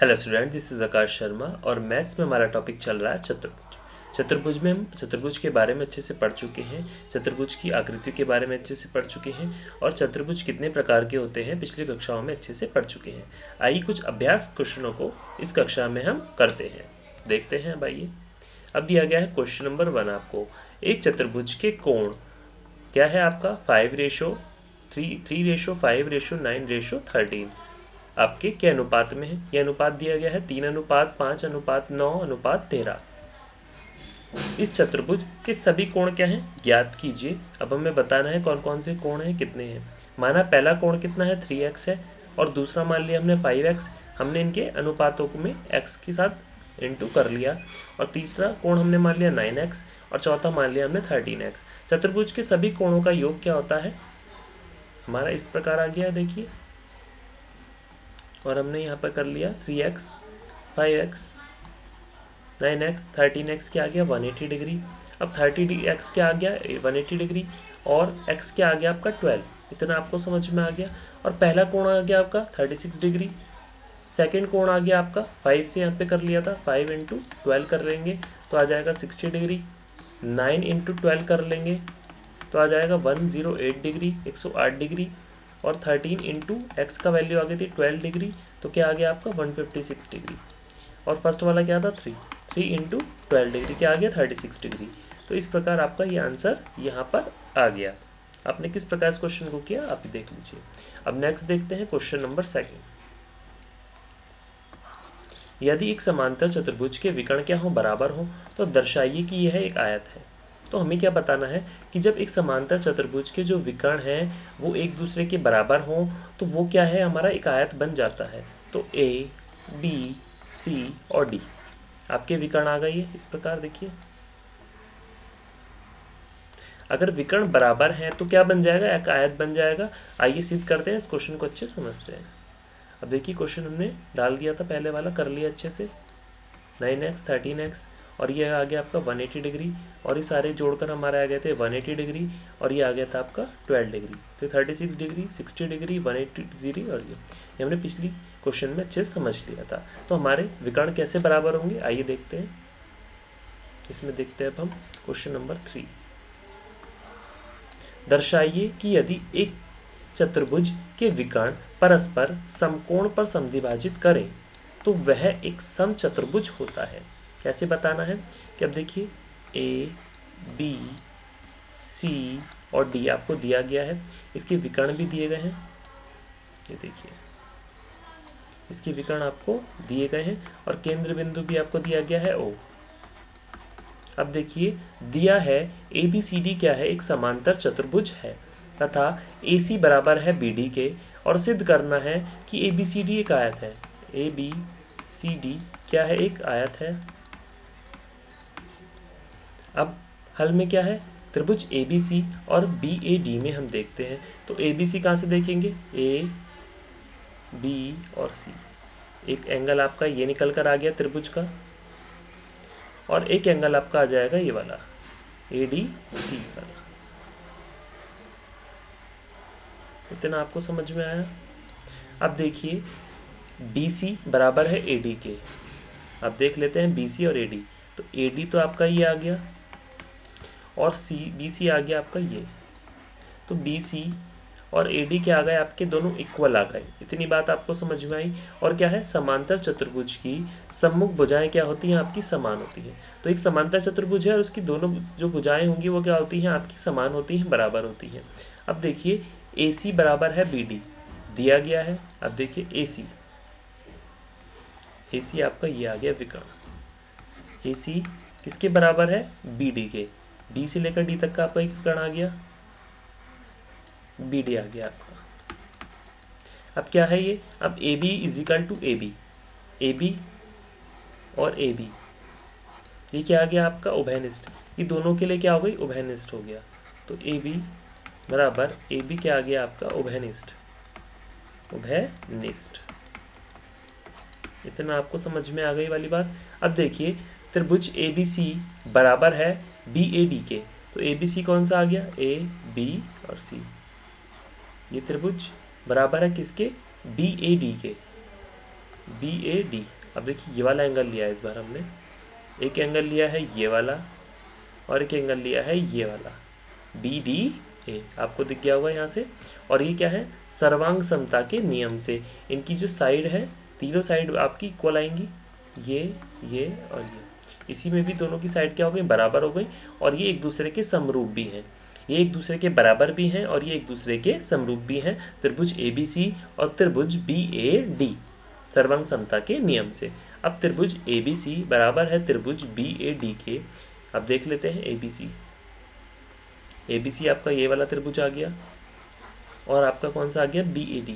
Hello student, this is आकाश शर्मा और maths में हमारा टॉपिक चल रहा है चतुर्भुज। चतुर्भुज में हम चतुर्भुज के बारे में अच्छे से पढ़ चुके हैं, चतुर्भुज की आकृतियों के बारे में अच्छे से पढ़ चुके हैं और चतुर्भुज कितने प्रकार के होते हैं पिछली कक्षाओं में अच्छे से पढ़ चुके हैं। आइए कुछ अभ्यास क्वेश्चनों को इस कक्षा में हम करते हैं, देखते हैं। अब आइए, अब दिया गया है क्वेश्चन नंबर 1 आपको। एक चतुर्भुज के कोण क्या है आपका 5:3, 3:5:9:13 आपके क्या अनुपात में है। यह अनुपात दिया गया है 3:5:9:13। इस चतुर्भुज के सभी कोण क्या हैं ज्ञात कीजिए। अब हमें बताना है कौन कौन से कोण हैं, कितने हैं। माना पहला कोण कितना है 3x है और दूसरा मान लिया हमने 5x। हमने इनके अनुपातों को में x के साथ इंटू कर लिया और तीसरा कोण हमने मान लिया 9x और चौथा मान लिया हमने 13x। चतुर्भुज के सभी कोणों का योग क्या होता है हमारा इस प्रकार आ गया, देखिए। और हमने यहाँ पर कर लिया 3x 5x 9x 13x क्या आ गया 180 डिग्री। अब 30x क्या आ गया 180 डिग्री और x क्या आ गया आपका 12। इतना आपको समझ में आ गया। और पहला कोण आ गया आपका 36 डिग्री। सेकंड कोण आ गया आपका 5 से यहाँ पे कर लिया था, 5 इंटू 12 कर लेंगे तो आ जाएगा 60 डिग्री। 9 इंटू 12 कर लेंगे तो आ जाएगा 108 डिग्री, 108 डिग्री। और 13 इंटू एक्स का वैल्यू आ गई थी 12 डिग्री तो क्या आ गया आपका 156 डिग्री। और फर्स्ट वाला क्या था 3 इंटू 12 डिग्री क्या आ गया 36 डिग्री। तो इस प्रकार आपका ये आंसर यहाँ पर आ गया। आपने किस प्रकार इस क्वेश्चन को किया आप देख लीजिए। अब नेक्स्ट देखते हैं क्वेश्चन नंबर 2। यदि एक समांतर चतुर्भुज के विकर्ण क्या हो बराबर हो तो दर्शाइए कि यह एक आयत है। तो हमें क्या बताना है कि जब एक समांतर चतुर्भुज के जो विकर्ण हैं वो एक दूसरे के बराबर हों तो वो क्या है हमारा एक आयत बन जाता है। तो ए बी सी और डी आपके विकर्ण आ गए इस प्रकार, देखिए। अगर विकर्ण बराबर हैं तो क्या बन जाएगा, एक आयत बन जाएगा। आइए सिद्ध करते हैं, इस क्वेश्चन को अच्छे समझते हैं। अब देखिए क्वेश्चन हमने डाल दिया था, पहले वाला कर लिया अच्छे से 9x 13x और ये आ गया आपका 180 डिग्री और ये सारे जोड़कर हमारे आ गए थे 180 डिग्री और ये आ गया था आपका 12 डिग्री। फिर 36 डिग्री 60 डिग्री 180 डिग्री और ये हमने पिछली क्वेश्चन में अच्छे से समझ लिया था। तो हमारे विकर्ण कैसे बराबर होंगे आइए देखते हैं। इसमें देखते हैं अब हम क्वेश्चन नंबर 3। दर्शाइए कि यदि एक चतुर्भुज के विकर्ण परस्पर समकोण पर समद्विभाजित करें तो वह एक समचतुर्भुज होता है। कैसे बताना है कि अब देखिए ए बी सी और डी आपको दिया गया है, इसके विकर्ण भी दिए गए हैं। ये देखिए इसके विकर्ण आपको दिए गए हैं और केंद्र बिंदु भी आपको दिया गया है ओ। अब देखिए दिया है ए बी सी डी क्या है एक समांतर चतुर्भुज है तथा ए सी बराबर है बी डी के और सिद्ध करना है कि ए बी सी डी एक आयत है। ए बी सी डी क्या है एक आयत है। अब हल में क्या है त्रिभुज ए बी सी और बी ए डी में हम देखते हैं। तो ए बी सी कहाँ से देखेंगे ए बी और सी। एक एंगल आपका ये निकल कर आ गया त्रिभुज का और एक एंगल आपका आ जाएगा ये वाला ए डी सी वाला। इतना आपको समझ में आया। अब देखिए बी सी बराबर है ए डी के। अब देख लेते हैं बी सी और ए डी। तो ए डी तो आपका ये आ गया और सी बी सी आ गया आपका ये। तो बी सी और ए डी क्या आ गए आपके दोनों इक्वल आ गए। इतनी बात आपको समझ में आई। और क्या है समांतर चतुर्भुज की सम्मुख भुजाएं क्या होती हैं आपकी समान होती हैं। तो एक समांतर चतुर्भुज है और उसकी दोनों जो भुजाएं होंगी वो क्या होती हैं आपकी समान होती हैं, बराबर होती हैं। अब देखिए ए सी बराबर है बी डी दिया गया है। अब देखिए ए सी आपका ये आ गया विकर्ण। ए सी किसके बराबर है बी डी के। बी से लेकर डी तक का आपका एक विकर्ण आ गया, बी डी आ गया आपका। अब क्या है ये, अब A B is equal to A B और ए बी ये क्या आ गया आपका उभयनिष्ठ। ये दोनों के लिए क्या हो गई उभयनिष्ठ हो गया। तो ए बी बराबर ए बी क्या आ गया आपका उभयनिष्ठ। इतना आपको समझ में आ गई वाली बात। अब देखिए त्रिभुज ए बी सी बराबर है बी ए डी के। तो ए बी सी कौन सा आ गया ए बी और सी। ये त्रिभुज बराबर है किसके बी ए डी के। BAD। अब देखिए ये वाला एंगल लिया है इस बार हमने, एक एंगल लिया है ये वाला और एक एंगल लिया है ये वाला BDA, आपको दिख गया होगा यहाँ से। और ये क्या है, सर्वांग समता के नियम से इनकी जो साइड है, तीनों साइड आपकी इक्वल आएंगी, ये और ये। इसी में भी दोनों की साइड क्या हो गई, बराबर हो गई, और ये एक दूसरे के समरूप भी हैं, ये एक दूसरे के बराबर भी हैं और ये एक दूसरे के समरूप भी हैं, त्रिभुज ABC और त्रिभुज BAD सर्वांग समता के नियम से। अब त्रिभुज ABC बराबर है त्रिभुज BAD के। अब देख लेते हैं ABC आपका ये वाला त्रिभुज आ गया, और आपका कौन सा आ गया, BAD।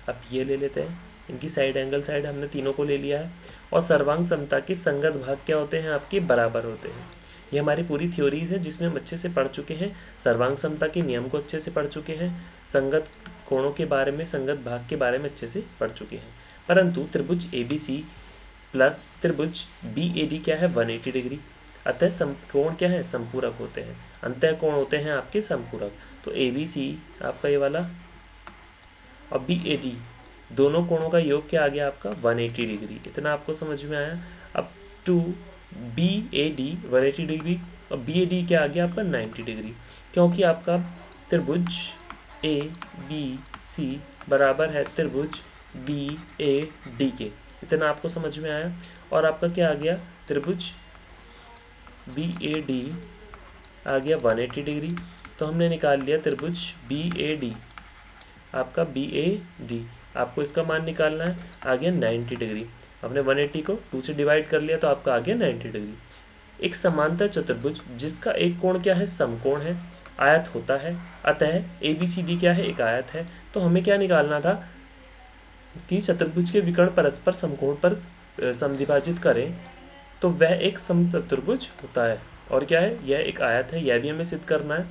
अब ये ले लेते हैं, इनकी साइड एंगल साइड हमने तीनों को ले लिया है। और सर्वांग समता के संगत भाग क्या होते हैं, आपके बराबर होते हैं। ये हमारी पूरी थ्योरीज है जिसमें हम अच्छे से पढ़ चुके हैं, सर्वांग समता के नियम को अच्छे से पढ़ चुके हैं, संगत कोणों के बारे में, संगत भाग के बारे में अच्छे से पढ़ चुके हैं। परंतु त्रिभुज ABC प्लस त्रिभुज BAD क्या है, 180 डिग्री। अतः कोण क्या है, संपूरक होते हैं, अंतः कोण होते हैं आपके संपूरक। तो ABC आपका ये वाला और BAD दोनों कोणों का योग क्या आ गया आपका, 180 डिग्री। इतना आपको समझ में आया। अब टू BAD 180 डिग्री और BAD क्या आ गया आपका 90 डिग्री, क्योंकि आपका त्रिभुज ABC बराबर है त्रिभुज BAD के। इतना आपको समझ में आया। और आपका क्या आ गया, त्रिभुज BAD आ गया 180 डिग्री, तो हमने निकाल लिया त्रिभुज BAD, आपका BAD आपको इसका मान निकालना है, आ गया 90 डिग्री। आपने 180 को 2 से डिवाइड कर लिया तो आपका आ गया 90 डिग्री। एक समांतर चतुर्भुज जिसका एक कोण क्या है, समकोण है, आयत होता है, अतः ABCD क्या है, एक आयत है। तो हमें क्या निकालना था कि चतुर्भुज के विकर्ण परस्पर समकोण पर समद्विभाजित करें तो वह एक समचतुर्भुज होता है। और क्या है, यह एक आयत है, यह भी हमें सिद्ध करना है।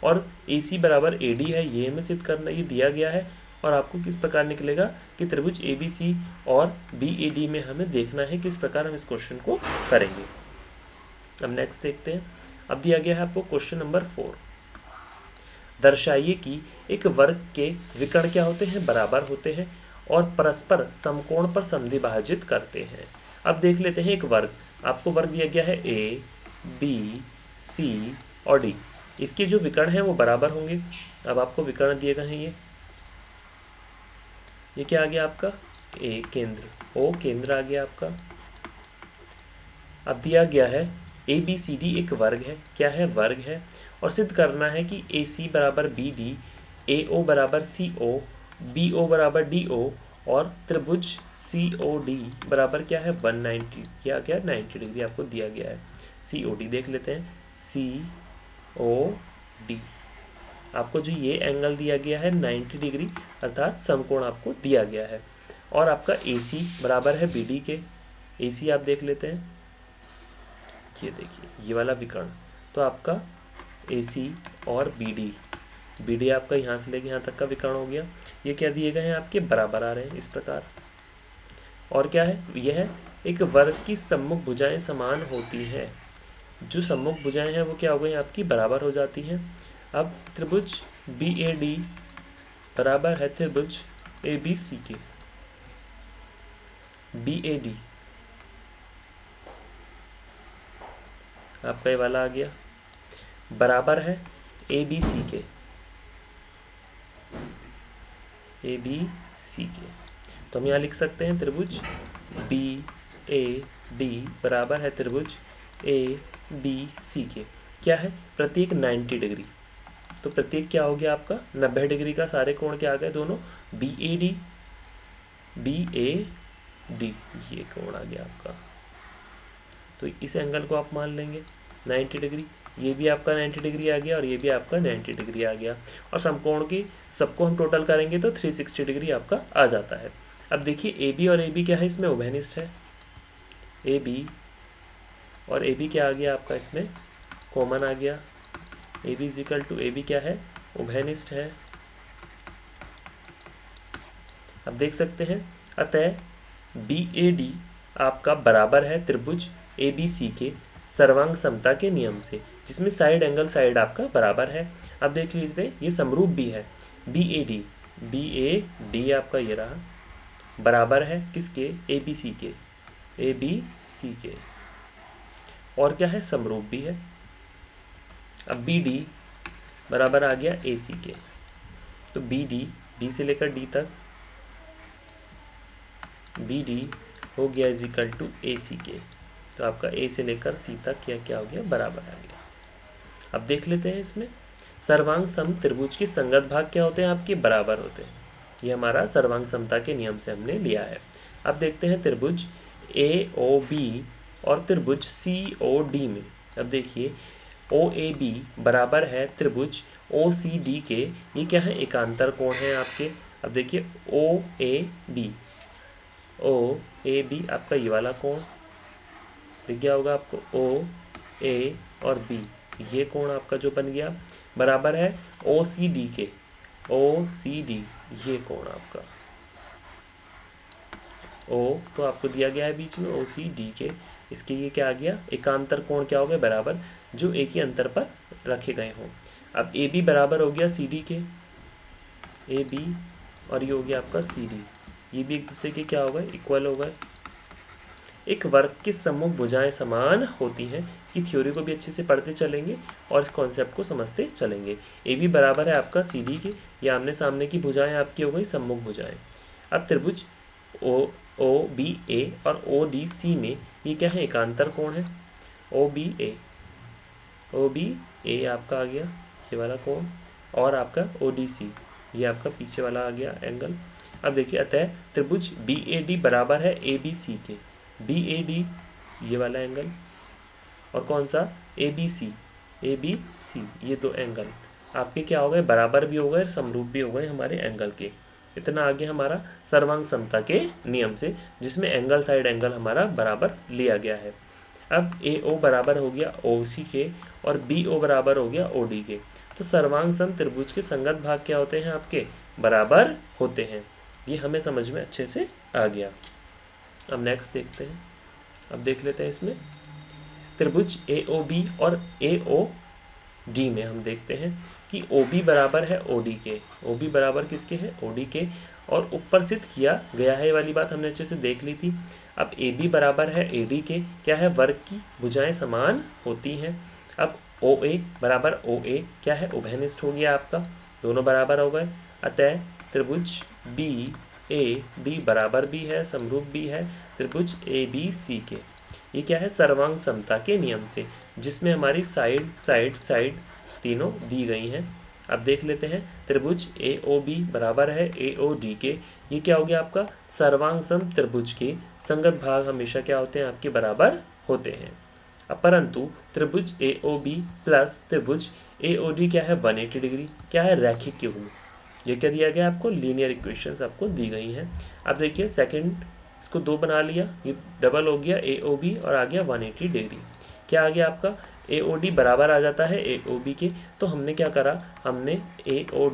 और AC बराबर AD है, ये हमें सिद्ध करना, ये दिया गया है। और आपको किस प्रकार निकलेगा कि त्रिभुज ABC और BAD में हमें देखना है किस प्रकार हम इस क्वेश्चन को करेंगे। अब नेक्स्ट देखते हैं। अब दिया गया है आपको क्वेश्चन नंबर 4, दर्शाइए कि एक वर्ग के विकर्ण क्या होते हैं, बराबर होते हैं और परस्पर समकोण पर समद्विभाजित करते हैं। अब देख लेते हैं एक वर्ग, आपको वर्ग दिया गया है A, B, C और D, इसके जो विकर्ण हैं वो बराबर होंगे। अब आपको विकर्ण दिए गए हैं, ये क्या आ गया आपका, A केंद्र, O केंद्र आ गया आपका। अब दिया गया है ABCD एक वर्ग है, क्या है, वर्ग है, और सिद्ध करना है कि AC बराबर BD, AO बराबर CO, BO बराबर DO और त्रिभुज COD बराबर क्या है, 190, क्या क्या 90 डिग्री आपको दिया गया है। COD देख लेते हैं, COD आपको जो ये एंगल दिया गया है 90 डिग्री अर्थात समकोण आपको दिया गया है। और आपका AC बराबर है BD के, AC आप देख लेते हैं, ये देखिए ये वाला विकर्ण, तो आपका AC और BD आपका यहाँ से लेके यहाँ तक का विकर्ण हो गया। ये क्या दिए गए हैं आपके, बराबर आ रहे हैं इस प्रकार। और क्या है, यह एक वर्ग की सम्मुख भुजाएं समान होती हैं, जो सम्मुख भुजाएं हैं वो क्या हो गई आपकी, बराबर हो जाती हैं। अब त्रिभुज BAD बराबर है त्रिभुज ABC के, BAD आपका ये वाला आ गया, बराबर है ABC के, ABC के। तो हम यहाँ लिख सकते हैं त्रिभुज BAD बराबर है त्रिभुज ABC के, क्या है, प्रत्येक 90 डिग्री। तो प्रत्येक क्या हो गया आपका 90 डिग्री का, सारे कोण क्या आ गए, दोनों BAD ये कोण आ गया आपका। तो इस एंगल को आप मान लेंगे 90 डिग्री, ये भी आपका 90 डिग्री आ गया और ये भी आपका 90 डिग्री आ गया। और समकोण की सबको हम टोटल करेंगे तो 360 डिग्री आपका आ जाता है। अब देखिए AB और AB क्या है, इसमें उभयनिष्ठ है, AB और AB क्या आ गया आपका, इसमें कॉमन आ गया। AB इजिकल टू AB क्या है, उभयनिष्ठ है। अब देख सकते हैं, अतः BAD आपका बराबर है त्रिभुज ABC के सर्वांग समता के नियम से, जिसमें साइड एंगल साइड आपका बराबर है। अब देख लीजिए ये समरूप भी है, BAD आपका ये रहा, बराबर है किसके, ए बी सी के, ए बी सी के, और क्या है, समरूप भी है। अब बी डी बराबर आ गया ए सी के, तो बी डी, बी से लेकर डी तक बी डी हो गया इज इक्वल टू ए सी के, तो आपका ए से लेकर सी तक क्या हो गया, बराबर आ गया। अब देख लेते हैं इसमें सर्वांग सम त्रिभुज के संगत भाग क्या होते हैं, आपके बराबर होते हैं। ये हमारा सर्वांग समता के नियम से हमने लिया है। अब देखते हैं त्रिभुज ए ओ बी और त्रिभुज सी ओ डी में। अब देखिए ओ ए बी बराबर है त्रिभुज ओ सी डी के, ये क्या है, एकांतर कोण है आपके। अब देखिए ओ ए बी आपका ये वाला कोण दिख गया होगा आपको, ओ ए और बी, ये कोण आपका जो बन गया बराबर है ओ सी डी के, ओ सी डी, ये कोण आपका ओ तो आपको दिया गया है बीच में ओ सी डी के, इसके ये क्या आ गया, एकांतर कोण क्या हो गया, बराबर, जो एक ही अंतर पर रखे गए हों। अब ए बी बराबर हो गया सी डी के, ए बी और ये हो गया आपका सी डी, ये भी एक दूसरे के क्या हो गए, इक्वल हो गए। एक वर्ग के सम्मुख भुजाएं समान होती हैं, इसकी थ्योरी को भी अच्छे से पढ़ते चलेंगे और इस कॉन्सेप्ट को समझते चलेंगे। ए बी बराबर है आपका सी डी के, या आमने सामने की भुजाएं आपकी हो गई सम्मुख भुजाएं। अब त्रिभुज ओ बी ए और ओ डी सी में ये क्या है, एकांतर कोण है, ओ बी ए आपका आ गया ये वाला कोण, और आपका ओ डी सी ये आपका पीछे वाला आ गया एंगल। अब देखिए अतः त्रिभुज बी ए डी बराबर है ए बी सी के, बी ए डी ये वाला एंगल, और कौन सा, ए बी सी ये दो एंगल आपके क्या हो गए, बराबर भी हो गए, समरूप भी हो गए हमारे एंगल के। इतना आगे हमारा सर्वांग समता के नियम से, जिसमें एंगल साइड एंगल हमारा बराबर लिया गया है। अब ए ओ बराबर हो गया ओ सी के और बी ओ बराबर हो गया ओ डी के, तो सर्वांग सम त्रिभुज के संगत भाग क्या होते हैं, आपके बराबर होते हैं। ये हमें समझ में अच्छे से आ गया। अब नेक्स्ट देखते हैं, अब देख लेते हैं इसमें त्रिभुज ए ओ बी और ए ओ डी में हम देखते हैं कि ओ बी बराबर है ओ डी के, ओ बी बराबर किसके है, ओ डी के, और ऊपर सिद्ध किया गया है, ये वाली बात हमने अच्छे से देख ली थी। अब ए बी बराबर है ए डी के, क्या है, वर्ग की भुजाएं समान होती हैं। अब ओ ए बराबर ओ ए क्या है, उभयनिष्ठ हो गया आपका, दोनों बराबर हो गए। अतः त्रिभुज बी ए डी बराबर भी है, समरूप भी है त्रिभुज ए बी सी के। ये क्या है, सर्वांग समता के नियम से, जिसमें हमारी साइड तीनों दी गई हैं। अब देख लेते हैं त्रिभुज ए ओ बी बराबर है ए ओ डी के, ये क्या हो गया आपका, सर्वांग सम त्रिभुज के संगत भाग हमेशा क्या होते हैं, आपके बराबर होते हैं। अब परंतु त्रिभुज ए ओ बी प्लस त्रिभुज ए ओ डी क्या है, 180 डिग्री, क्या है, रैखिक युग्म। ये क्या दिया गया आपको, लीनियर इक्वेशंस आपको दी गई हैं। अब देखिए सेकंड, इसको 2 बना लिया, ये डबल हो गया ए ओ बी और आ गया 180 डिग्री, क्या आ गया आपका, ए ओ डी बराबर आ जाता है ए ओ बी के। तो हमने क्या करा, हमने ए ओ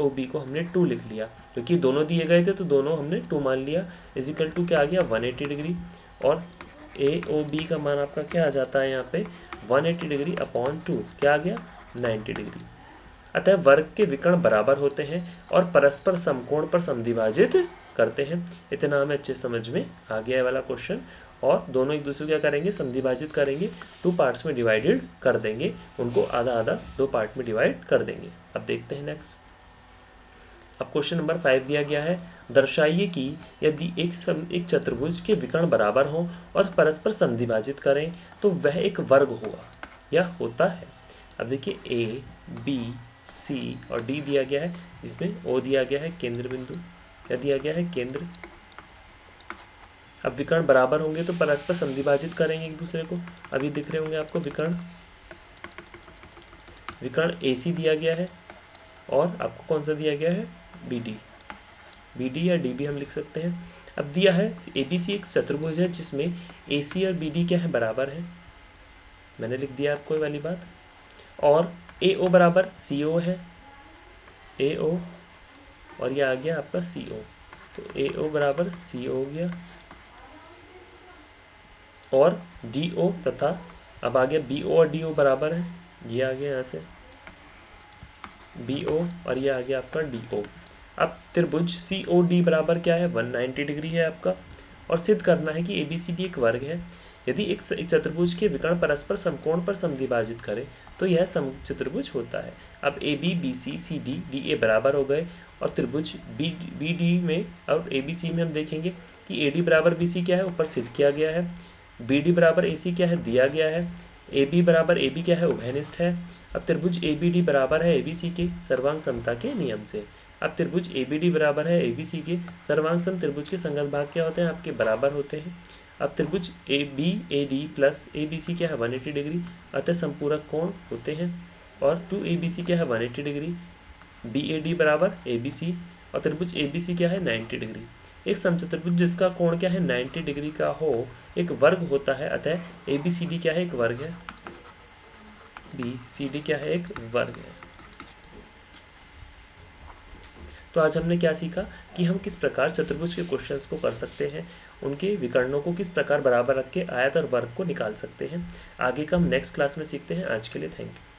बी को हमने 2 लिख लिया, क्योंकि दोनों दिए गए थे तो दोनों हमने 2 मान लिया, इजिकल टू क्या आ गया, 180 डिग्री, और ए ओ बी का मान आपका क्या आ जाता है यहाँ पे, 180 डिग्री अपॉन 2 क्या आ गया, 90 डिग्री। अतः वर्ग के विकर्ण बराबर होते हैं और परस्पर समकोण पर समद्विभाजित करते हैं। इतना हमें अच्छे समझ में आ गया है वाला क्वेश्चन, और दोनों एक दूसरे को क्या करेंगे, समद्विभाजित करेंगे, 2 पार्ट्स में डिवाइडेड कर देंगे, उनको आधा आधा 2 पार्ट में डिवाइड कर देंगे। अब देखते हैं नेक्स्ट। अब क्वेश्चन नंबर 5 दिया गया है, दर्शाइए कि यदि एक चतुर्भुज के विकर्ण बराबर हों और परस्पर समद्विभाजित करें तो वह एक वर्ग हुआ या होता है। अब देखिए ए बी सी और डी दिया गया है, जिसमें ओ दिया गया है केंद्र बिंदु, क्या दिया गया है, केंद्र। अब विकर्ण बराबर होंगे तो परस्पर समद्विभाजित करेंगे एक दूसरे को। अभी दिख रहे होंगे आपको विकर्ण ए सी दिया गया है, और आपको कौन सा दिया गया है, बी डी या डी भी हम लिख सकते हैं। अब दिया है ए बी सी एक चतुर्भुज है जिसमें ए सी और बी डी क्या है, बराबर है, मैंने लिख दिया आपको ये वाली बात। और ए ओ बराबर सी ओ है, ए ओ और ये आ गया आपका सी ओ, तो ए ओ बराबर सी ओ हो गया, और डी ओ तथा अब आ गया बी ओ और डी ओ बराबर है, ये आ गया यहाँ से बी ओ और ये आ गया आपका डी ओ। अब त्रिभुज सी ओ डी बराबर क्या है, 190 डिग्री है आपका, और सिद्ध करना है कि ए बी सी डी एक वर्ग है। यदि एक चतुर्भुज के विकर्ण परस्पर समकोण पर समद्विभाजित करें तो यह समचतुर्भुज होता है। अब A B, B C, C D, D A बराबर हो गए, और त्रिभुज बी डी में और ए बी सी में हम देखेंगे कि ए डी बराबर बी सी क्या है, ऊपर सिद्ध किया गया है। बी डी बराबर ए सी क्या है, दिया गया है। ए बी बराबर ए बी क्या है, उभयनिष्ठ है। अब त्रिभुज ए बी डी बराबर है ए बी सी के सर्वांग समता के नियम से। अब त्रिभुज ए बी डी बराबर है ए बी सी के सर्वांग सम त्रिभुज के संगत भाग क्या होते हैं, आपके बराबर होते हैं। अब त्रिभुज A B A D plus A B C क्या है, 180 डिग्री, अतः संपूरक कोण होते हैं। और 2 ए बी सी क्या है, 180 डिग्री। बी ए डी बराबर ए बी सी, और त्रिभुज ए बी सी क्या है, 90 डिग्री। एक समचतुर्भुज जिसका कोण क्या है, 90 डिग्री का हो, एक वर्ग होता है, अतः ए बी सी डी क्या है, एक वर्ग है। बी सी डी क्या है, एक वर्ग है। तो आज हमने क्या सीखा कि हम किस प्रकार चतुर्भुज के क्वेश्चंस को कर सकते हैं, उनके विकर्णों को किस प्रकार बराबर रख के आयत और वर्ग को निकाल सकते हैं। आगे का हम नेक्स्ट क्लास में सीखते हैं। आज के लिए थैंक यू।